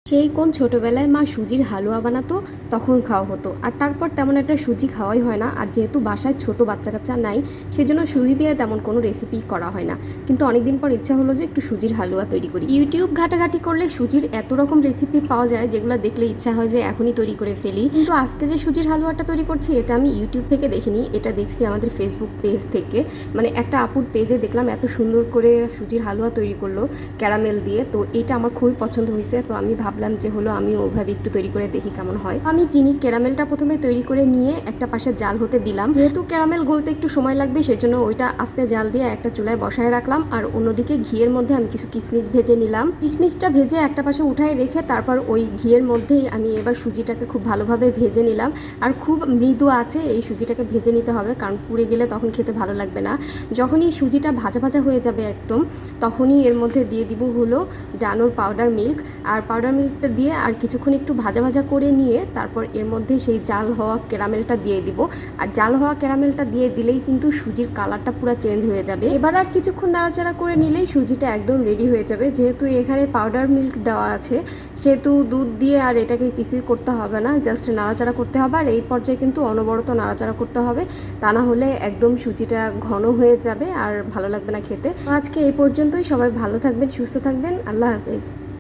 সেই কোন ছোটোবেলায় মা সুজির হালুয়া বানাতো, তখন খাওয়া হতো। আর তারপর তেমন একটা সুজি খাওয়াই হয় না। আর যেহেতু বাসায় ছোট বাচ্চা কাচ্চা নাই, সেজন্য সুজি দিয়ে তেমন কোনো রেসিপি করা হয় না। কিন্তু অনেকদিন পর ইচ্ছা হলো যে একটু সুজির হালুয়া তৈরি করি। ইউটিউব ঘাটাঘাটি করলে সুজির এত রকম রেসিপি পাওয়া যায়, যেগুলো দেখলে ইচ্ছা হয় যে এখনই তৈরি করে ফেলি। কিন্তু আজকে যে সুজির হালুয়াটা তৈরি করছি, এটা আমি ইউটিউব থেকে দেখিনি, এটা দেখছি আমাদের ফেসবুক পেজ থেকে। মানে একটা আপুর পেজে দেখলাম এত সুন্দর করে সুজির হালুয়া তৈরি করলো ক্যারামেল দিয়ে। তো এটা আমার খুবই পছন্দ হয়েছে। তো আমি ভাবলাম যে হলো আমি ওভাবে একটু তৈরি করে দেখি কেমন হয়। আমি চিনির ক্যারামেলটা প্রথমে তৈরি করে নিয়ে একটা পাশে জাল হতে দিলাম। যেহেতু ক্যারামেল গলতে একটু সময় লাগবে, সেজন্য ওইটা আস্তে জাল দিয়ে একটা চুলায় বসায় রাখলাম। আর অন্যদিকে ঘিয়ের মধ্যে আমি কিছু কিশমিশ ভেজে নিলাম। কিশমিশটা ভেজে একটা পাশে উঠায় রেখে তারপর ওই ঘিয়ের মধ্যেই আমি এবার সুজিটাকে খুব ভালোভাবে ভেজে নিলাম। আর খুব মৃদু আছে এই সুজিটাকে ভেজে নিতে হবে, কারণ পুড়ে গেলে তখন খেতে ভালো লাগবে না। যখনই সুজিটা ভাজা ভাজা হয়ে যাবে একদম, তখনই এর মধ্যে দিয়ে দিব হলো ডানোর পাউডার মিল্ক। আর পাউডার মিল্কটা দিয়ে আর কিছুক্ষণ একটু ভাজা ভাজা করে নিয়ে তারপর এর মধ্যে সেই জাল হওয়া ক্যারামেলটা দিয়ে দিব। আর জাল হওয়া ক্যারামেলটা দিয়ে দিলেই কিন্তু সুজির কালারটা পুরো চেঞ্জ হয়ে যাবে। এবার আর কিছুক্ষণ নাড়াচাড়া করে নিলেই সুজিটা একদম রেডি হয়ে যাবে। যেহেতু এখানে পাউডার মিল্ক দেওয়া আছে, সেহেতু দুধ দিয়ে আর এটাকে কিছুই করতে হবে না, জাস্ট নাড়াচাড়া করতে হবে। আর এই পর্যায়ে কিন্তু অনবরত নাড়াচাড়া করতে হবে, তা না হলে একদম সুজিটা ঘন হয়ে যাবে আর ভালো লাগবে না খেতে। আজকে এই পর্যন্তই। সবাই ভালো থাকবেন, সুস্থ থাকবেন। আল্লাহ হাফেজ।